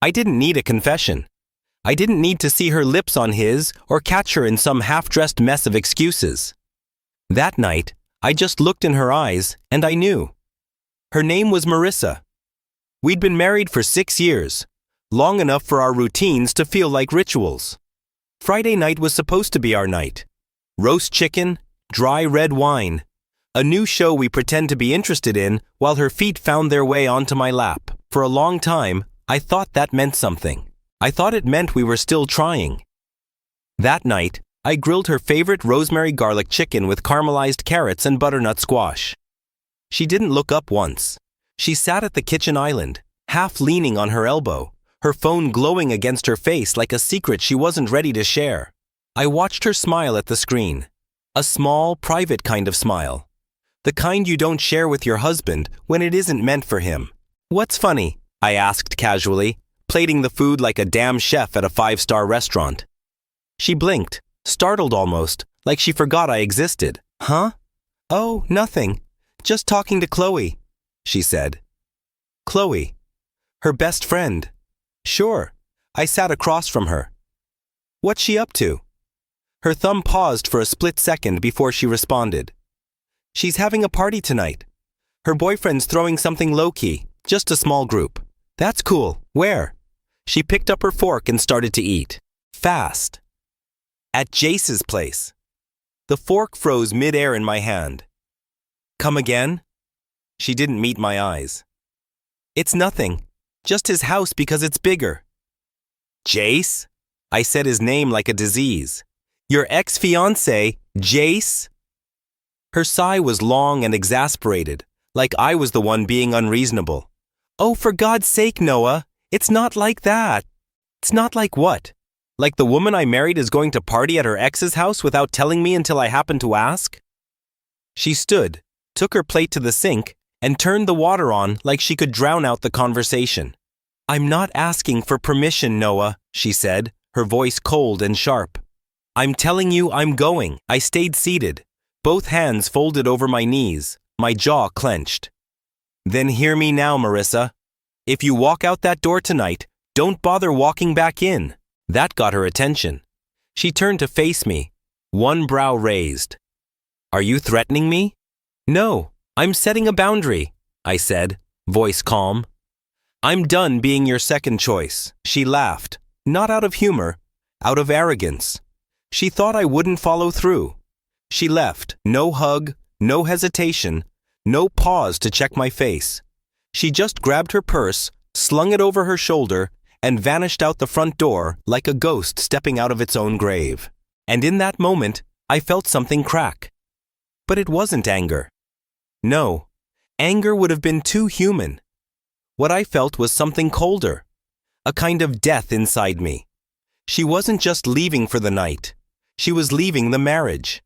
I didn't need a confession. I didn't need to see her lips on his or catch her in some half-dressed mess of excuses. That night, I just looked in her eyes and I knew. Her name was Marissa. We'd been married for 6 years, long enough for our routines to feel like rituals. Friday night was supposed to be our night. Roast chicken, dry red wine, a new show we pretend to be interested in while her feet found their way onto my lap. For a long time, I thought that meant something. I thought it meant we were still trying. That night, I grilled her favorite rosemary garlic chicken with caramelized carrots and butternut squash. She didn't look up once. She sat at the kitchen island, half leaning on her elbow, her phone glowing against her face like a secret she wasn't ready to share. I watched her smile at the screen. A small, private kind of smile. The kind you don't share with your husband when it isn't meant for him. "What's funny?" I asked casually, plating the food like a damn chef at a 5-star restaurant. She blinked, startled almost, like she forgot I existed. "Huh? Oh, nothing. Just talking to Chloe," she said. Chloe. Her best friend. Sure. I sat across from her. "What's she up to?" Her thumb paused for a split second before she responded. "She's having a party tonight. Her boyfriend's throwing something low-key, just a small group." "That's cool. Where?" She picked up her fork and started to eat. Fast. "At Jace's place." The fork froze mid-air in my hand. "Come again?" She didn't meet my eyes. "It's nothing. Just his house because it's bigger." "Jace?" I said his name like a disease. "Your ex-fiancé, Jace?" Her sigh was long and exasperated, like I was the one being unreasonable. "Oh, for God's sake, Noah, it's not like that." "It's not like what? Like the woman I married is going to party at her ex's house without telling me until I happened to ask?" She stood, took her plate to the sink, and turned the water on like she could drown out the conversation. "I'm not asking for permission, Noah," she said, her voice cold and sharp. "I'm telling you I'm going." I stayed seated, both hands folded over my knees, my jaw clenched. "Then hear me now, Marissa. If you walk out that door tonight, don't bother walking back in." That got her attention. She turned to face me, one brow raised. "Are you threatening me?" "No, I'm setting a boundary," I said, voice calm. "I'm done being your second choice." She laughed, not out of humor, out of arrogance. She thought I wouldn't follow through. She left, no hug, no hesitation, no pause to check my face. She just grabbed her purse, slung it over her shoulder, and vanished out the front door like a ghost stepping out of its own grave. And in that moment, I felt something crack. But it wasn't anger. No, anger would have been too human. What I felt was something colder, a kind of death inside me. She wasn't just leaving for the night. She was leaving the marriage.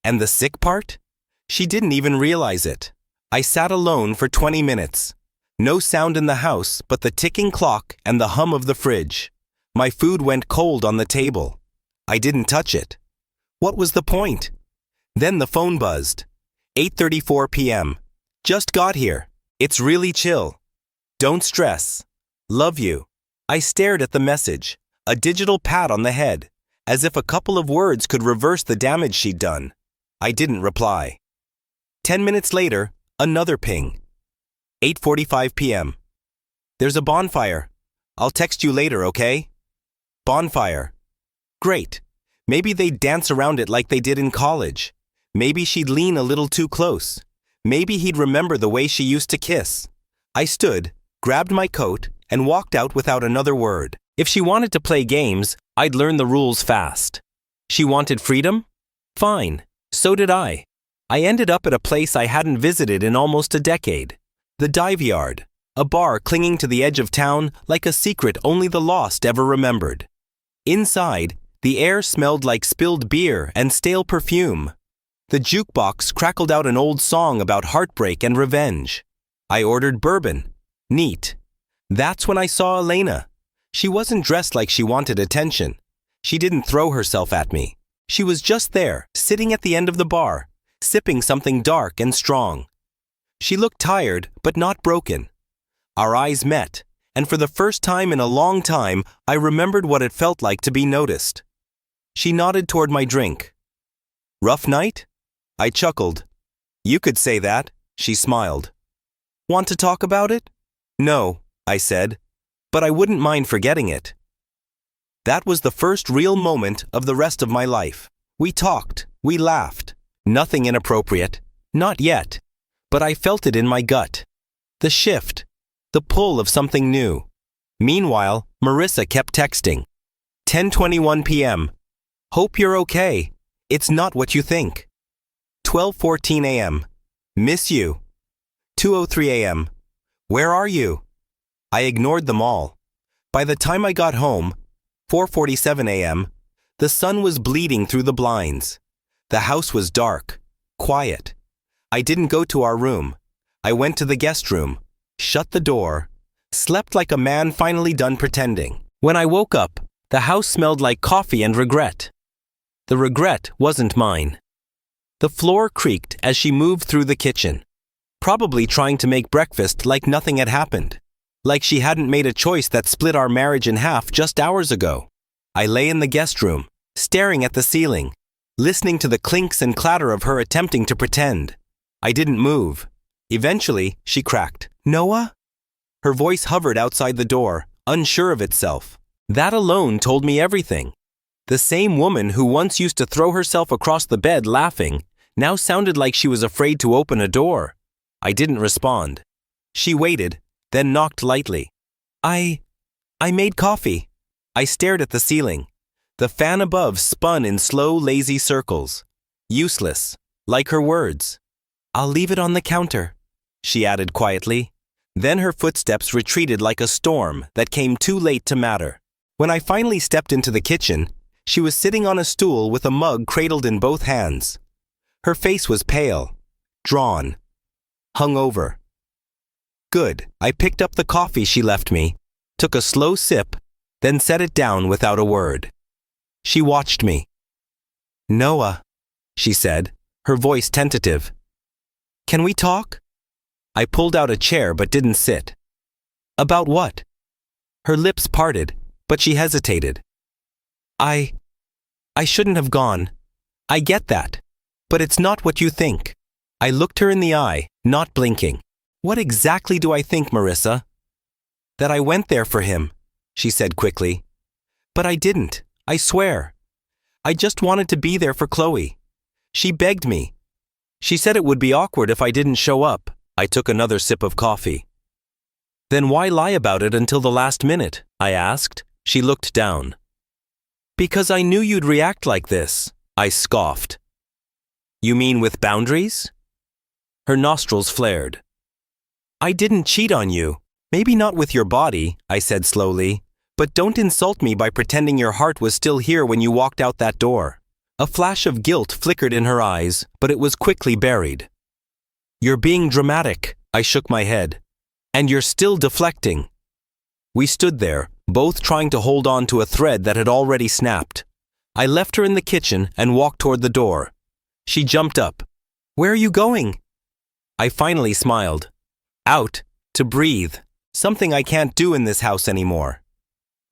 And the sick part? She didn't even realize it. I sat alone for 20 minutes. No sound in the house but the ticking clock and the hum of the fridge. My food went cold on the table. I didn't touch it. What was the point? Then the phone buzzed. 8:34 p.m. "Just got here. It's really chill. Don't stress. Love you." I stared at the message, a digital pat on the head, as if a couple of words could reverse the damage she'd done. I didn't reply. 10 minutes later, another ping. 8:45 p.m. "There's a bonfire. I'll text you later, okay?" Bonfire. Great. Maybe they'd dance around it like they did in college. Maybe she'd lean a little too close. Maybe he'd remember the way she used to kiss. I stood, grabbed my coat, and walked out without another word. If she wanted to play games, I'd learn the rules fast. She wanted freedom? Fine. So did I. I ended up at a place I hadn't visited in almost a decade. The Dive Yard, a bar clinging to the edge of town like a secret only the lost ever remembered. Inside, the air smelled like spilled beer and stale perfume. The jukebox crackled out an old song about heartbreak and revenge. I ordered bourbon. Neat. That's when I saw Elena. She wasn't dressed like she wanted attention. She didn't throw herself at me. She was just there, sitting at the end of the bar, sipping something dark and strong. She looked tired, but not broken. Our eyes met, and for the first time in a long time, I remembered what it felt like to be noticed. She nodded toward my drink. Rough night? I chuckled. You could say that, she smiled. Want to talk about it? No, I said, but I wouldn't mind forgetting it. That was the first real moment of the rest of my life. We talked, we laughed. Nothing inappropriate. Not yet. But I felt it in my gut. The shift. The pull of something new. Meanwhile, Marissa kept texting. 10:21 p.m. Hope you're okay. It's not what you think. 12:14 a.m. Miss you. 2:03 a.m. Where are you? I ignored them all. By the time I got home, 4:47 a.m., the sun was bleeding through the blinds. The house was dark, quiet. I didn't go to our room. I went to the guest room, shut the door, slept like a man finally done pretending. When I woke up, the house smelled like coffee and regret. The regret wasn't mine. The floor creaked as she moved through the kitchen, probably trying to make breakfast like nothing had happened, like she hadn't made a choice that split our marriage in half just hours ago. I lay in the guest room, staring at the ceiling, listening to the clinks and clatter of her attempting to pretend. I didn't move. Eventually, she cracked. Noah? Her voice hovered outside the door, unsure of itself. That alone told me everything. The same woman who once used to throw herself across the bed laughing now sounded like she was afraid to open a door. I didn't respond. She waited, then knocked lightly. I made coffee. I stared at the ceiling. The fan above spun in slow, lazy circles. Useless, like her words. I'll leave it on the counter, she added quietly. Then her footsteps retreated like a storm that came too late to matter. When I finally stepped into the kitchen, she was sitting on a stool with a mug cradled in both hands. Her face was pale, drawn, hungover. Good. I picked up the coffee she left me, took a slow sip, then set it down without a word. She watched me. Noah, she said, her voice tentative. Can we talk? I pulled out a chair but didn't sit. About what? Her lips parted, but she hesitated. I shouldn't have gone. I get that. But it's not what you think. I looked her in the eye, not blinking. What exactly do I think, Marissa? That I went there for him, she said quickly. But I didn't, I swear. I just wanted to be there for Chloe. She begged me. She said it would be awkward if I didn't show up. I took another sip of coffee. Then why lie about it until the last minute? I asked. She looked down. Because I knew you'd react like this, I scoffed. You mean with boundaries? Her nostrils flared. I didn't cheat on you. Maybe not with your body, I said slowly, but don't insult me by pretending your heart was still here when you walked out that door. A flash of guilt flickered in her eyes, but it was quickly buried. You're being dramatic, I shook my head. And you're still deflecting. We stood there, both trying to hold on to a thread that had already snapped. I left her in the kitchen and walked toward the door. She jumped up. Where are you going? I finally smiled. Out, to breathe, something I can't do in this house anymore.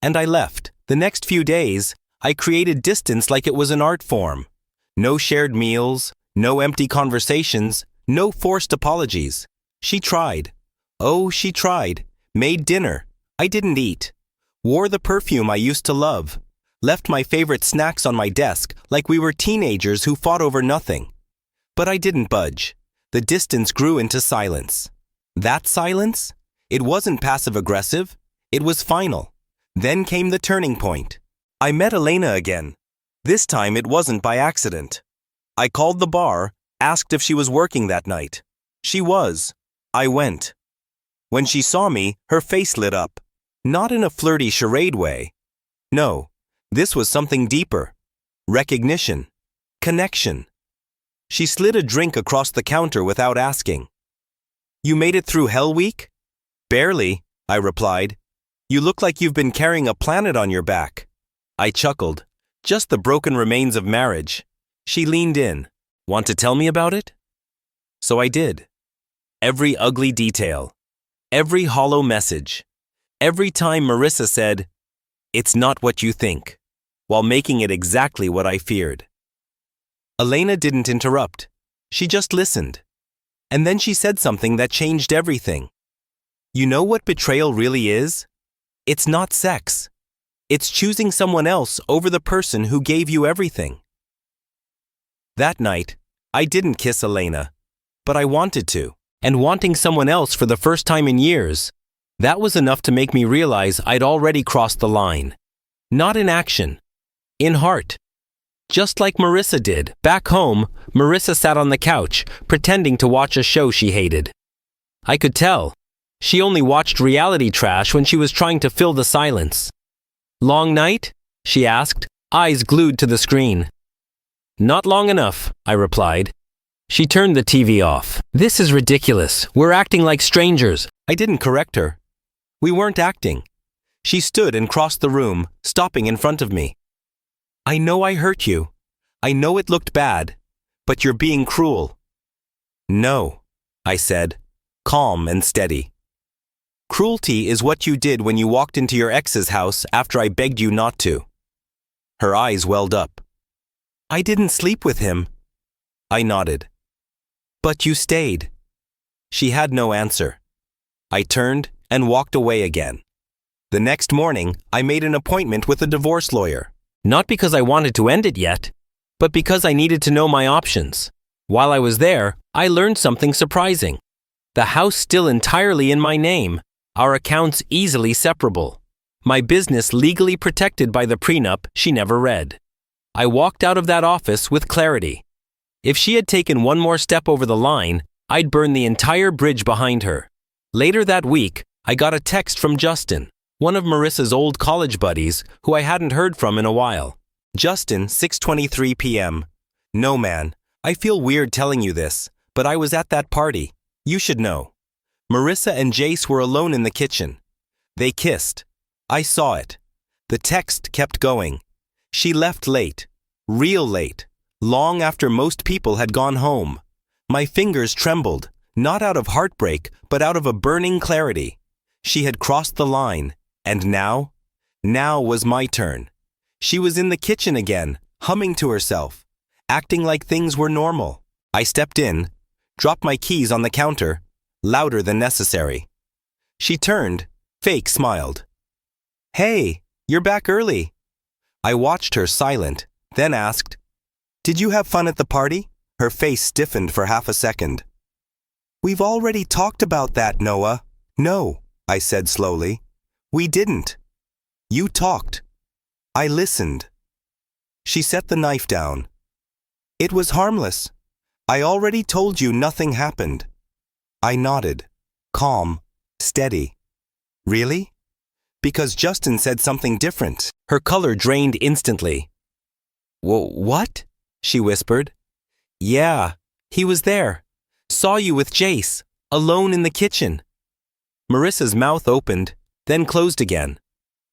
And I left. The next few days, I created distance like it was an art form. No shared meals, no empty conversations, no forced apologies. She tried. Oh, she tried. Made dinner. I didn't eat. Wore the perfume I used to love. Left my favorite snacks on my desk like we were teenagers who fought over nothing. But I didn't budge. The distance grew into silence. That silence? It wasn't passive-aggressive. It was final. Then came the turning point. I met Elena again. This time it wasn't by accident. I called the bar, asked if she was working that night. She was. I went. When she saw me, her face lit up. Not in a flirty charade way. No, this was something deeper. Recognition. Connection. She slid a drink across the counter without asking. You made it through Hell Week? Barely, I replied. You look like you've been carrying a planet on your back. I chuckled. Just the broken remains of marriage. She leaned in. Want to tell me about it? So I did. Every ugly detail. Every hollow message. Every time Marissa said, "It's not what you think," while making it exactly what I feared. Elena didn't interrupt. She just listened. And then she said something that changed everything. You know what betrayal really is? It's not sex. It's choosing someone else over the person who gave you everything. That night, I didn't kiss Elena, but I wanted to. And wanting someone else for the first time in years, that was enough to make me realize I'd already crossed the line. Not in action, in heart. Just like Marissa did. Back home, Marissa sat on the couch, pretending to watch a show she hated. I could tell. She only watched reality trash when she was trying to fill the silence. Long night? She asked, eyes glued to the screen. Not long enough, I replied. She turned the TV off. This is ridiculous. We're acting like strangers. I didn't correct her. We weren't acting. She stood and crossed the room, stopping in front of me. I know I hurt you. I know it looked bad, but you're being cruel. No, I said, calm and steady. Cruelty is what you did when you walked into your ex's house after I begged you not to. Her eyes welled up. I didn't sleep with him. I nodded. But you stayed. She had no answer. I turned and walked away again. The next morning, I made an appointment with a divorce lawyer. Not because I wanted to end it yet, but because I needed to know my options. While I was there, I learned something surprising. The house still entirely in my name, our accounts easily separable. My business legally protected by the prenup she never read. I walked out of that office with clarity. If she had taken one more step over the line, I'd burn the entire bridge behind her. Later that week, I got a text from Justin, one of Marissa's old college buddies who I hadn't heard from in a while. Justin, 6:23 p.m. No man, I feel weird telling you this, but I was at that party. You should know. Marissa and Jace were alone in the kitchen. They kissed. I saw it. The text kept going. She left late. Real late. Long after most people had gone home. My fingers trembled, not out of heartbreak, but out of a burning clarity. She had crossed the line, and now? Now was my turn. She was in the kitchen again, humming to herself, acting like things were normal. I stepped in, dropped my keys on the counter, louder than necessary. She turned, fake smiled. Hey, you're back early. I watched her silent, then asked, Did you have fun at the party? Her face stiffened for half a second. We've already talked about that, Noah. No, I said slowly. We didn't. You talked. I listened. She set the knife down. It was harmless. I already told you nothing happened. I nodded, calm, steady. Really? Because Justin said something different. Her color drained instantly. What? She whispered. Yeah, he was there. Saw you with Jace, alone in the kitchen. Marissa's mouth opened, then closed again.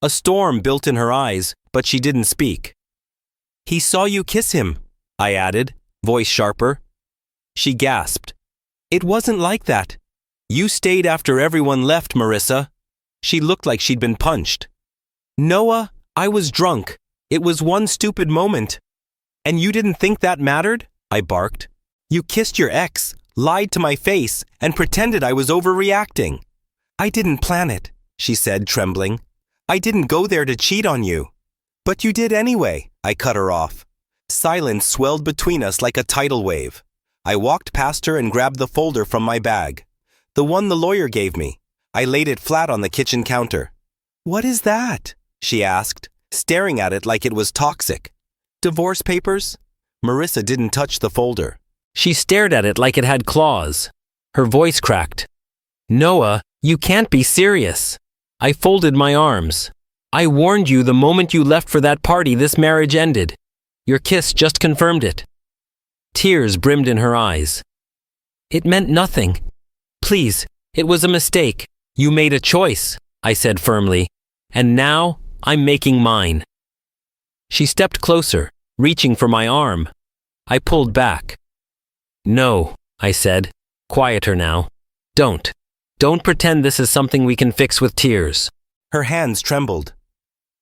A storm built in her eyes, but she didn't speak. He saw you kiss him, I added, voice sharper. She gasped. It wasn't like that. You stayed after everyone left, Marissa. She looked like she'd been punched. Noah, I was drunk. It was one stupid moment. And you didn't think that mattered? I barked. You kissed your ex, lied to my face, and pretended I was overreacting. I didn't plan it, she said, trembling. I didn't go there to cheat on you. But you did anyway, I cut her off. Silence swelled between us like a tidal wave. I walked past her and grabbed the folder from my bag. The one the lawyer gave me. I laid it flat on the kitchen counter. What is that? She asked, staring at it like it was toxic. Divorce papers? Marissa didn't touch the folder. She stared at it like it had claws. Her voice cracked. Noah, you can't be serious. I folded my arms. I warned you the moment you left for that party this marriage ended. Your kiss just confirmed it. Tears brimmed in her eyes. It meant nothing. Please, it was a mistake. You made a choice, I said firmly, and now I'm making mine. She stepped closer, reaching for my arm. I pulled back. No, I said, quieter now. Don't pretend this is something we can fix with tears. Her hands trembled.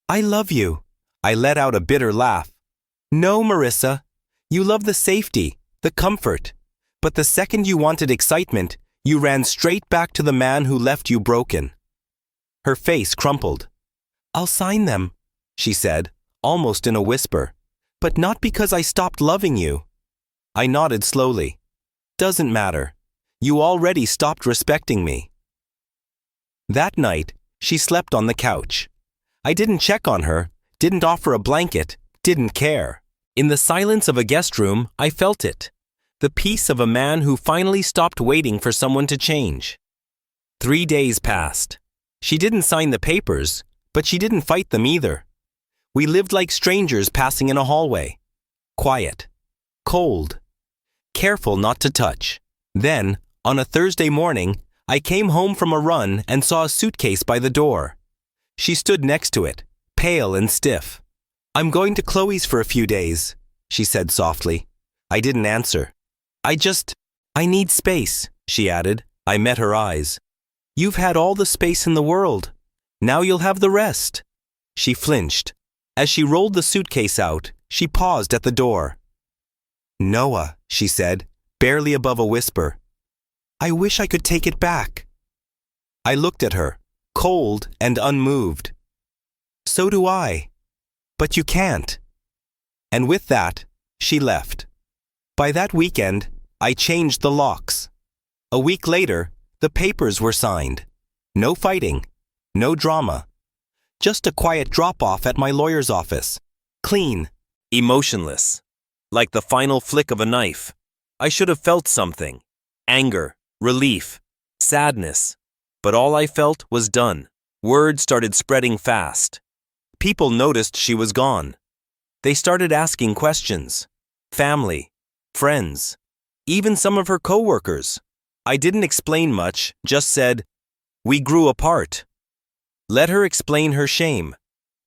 I love you. I let out a bitter laugh. No, Marissa. You love the safety, the comfort. But the second you wanted excitement, you ran straight back to the man who left you broken. Her face crumpled. I'll sign them, she said, almost in a whisper. But not because I stopped loving you. I nodded slowly. Doesn't matter. You already stopped respecting me. That night, she slept on the couch. I didn't check on her, didn't offer a blanket, didn't care. In the silence of a guest room, I felt it. The peace of a man who finally stopped waiting for someone to change. 3 days passed. She didn't sign the papers, but she didn't fight them either. We lived like strangers passing in a hallway. Quiet. Cold. Careful not to touch. Then, on a Thursday morning, I came home from a run and saw a suitcase by the door. She stood next to it, pale and stiff. I'm going to Chloe's for a few days, she said softly. I didn't answer. I need space, she added. I met her eyes. You've had all the space in the world. Now you'll have the rest. She flinched. As she rolled the suitcase out, she paused at the door. Noah, she said, barely above a whisper. I wish I could take it back. I looked at her, cold and unmoved. So do I. But you can't. And with that, she left. By that weekend, I changed the locks. A week later, the papers were signed. No fighting. No drama. Just a quiet drop-off at my lawyer's office. Clean. Emotionless. Like the final flick of a knife. I should have felt something. Anger. Relief. Sadness. But all I felt was done. Word started spreading fast. People noticed she was gone. They started asking questions. Family. Friends. Even some of her co-workers. I didn't explain much, just said, we grew apart. Let her explain her shame.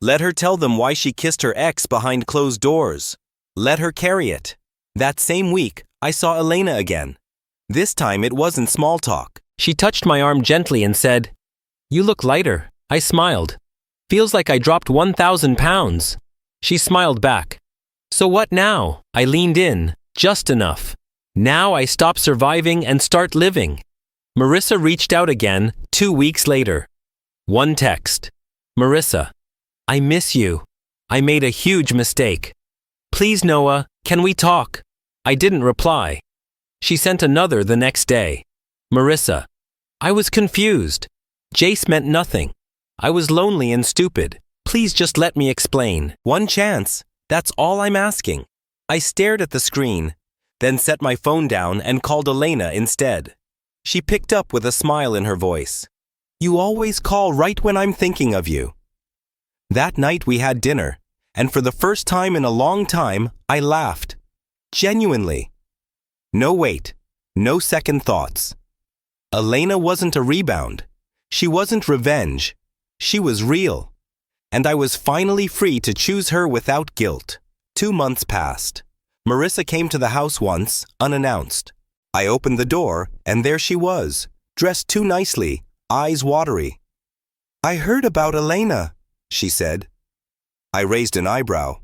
Let her tell them why she kissed her ex behind closed doors. Let her carry it. That same week, I saw Elena again. This time it wasn't small talk. She touched my arm gently and said, You look lighter. I smiled. Feels like I dropped 1,000 pounds. She smiled back. So what now? I leaned in, just enough. Now I stop surviving and start living. Marissa reached out again 2 weeks later. One text. Marissa, I miss you. I made a huge mistake. Please, Noah, can we talk? I didn't reply. She sent another the next day. Marissa, I was confused. Jace meant nothing. I was lonely and stupid. Please just let me explain. One chance. That's all I'm asking. I stared at the screen, then set my phone down and called Elena instead. She picked up with a smile in her voice. You always call right when I'm thinking of you. That night we had dinner, and for the first time in a long time, I laughed. Genuinely. No wait, no second thoughts. Elena wasn't a rebound. She wasn't revenge. She was real. And I was finally free to choose her without guilt. 2 months passed. Marissa came to the house once, unannounced. I opened the door, and there she was, dressed too nicely, eyes watery. I heard about Elena, she said. I raised an eyebrow.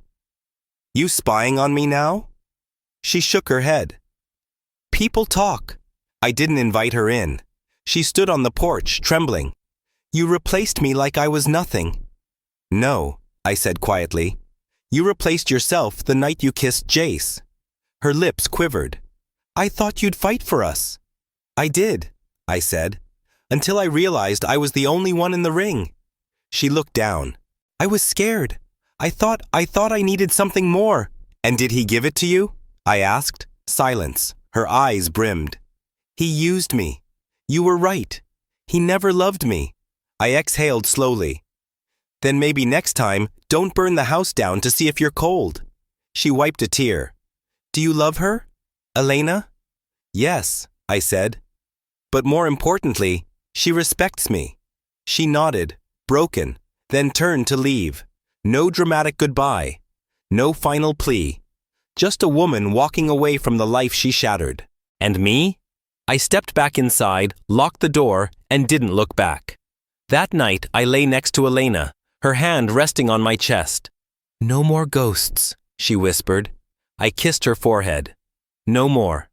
You spying on me now? She shook her head. People talk. I didn't invite her in. She stood on the porch, trembling. You replaced me like I was nothing. No, I said quietly. You replaced yourself the night you kissed Jace. Her lips quivered. I thought you'd fight for us. I did, I said, until I realized I was the only one in the ring. She looked down. I was scared. I thought I needed something more. And did he give it to you? I asked. Silence. Her eyes brimmed. He used me. You were right. He never loved me. I exhaled slowly. Then maybe next time, don't burn the house down to see if you're cold. She wiped a tear. Do you love her? Elena? Yes, I said. But more importantly, she respects me. She nodded, broken, then turned to leave. No dramatic goodbye. No final plea. Just a woman walking away from the life she shattered. And me? I stepped back inside, locked the door, and didn't look back. That night, I lay next to Elena, her hand resting on my chest. "No more ghosts," she whispered. I kissed her forehead. "No more."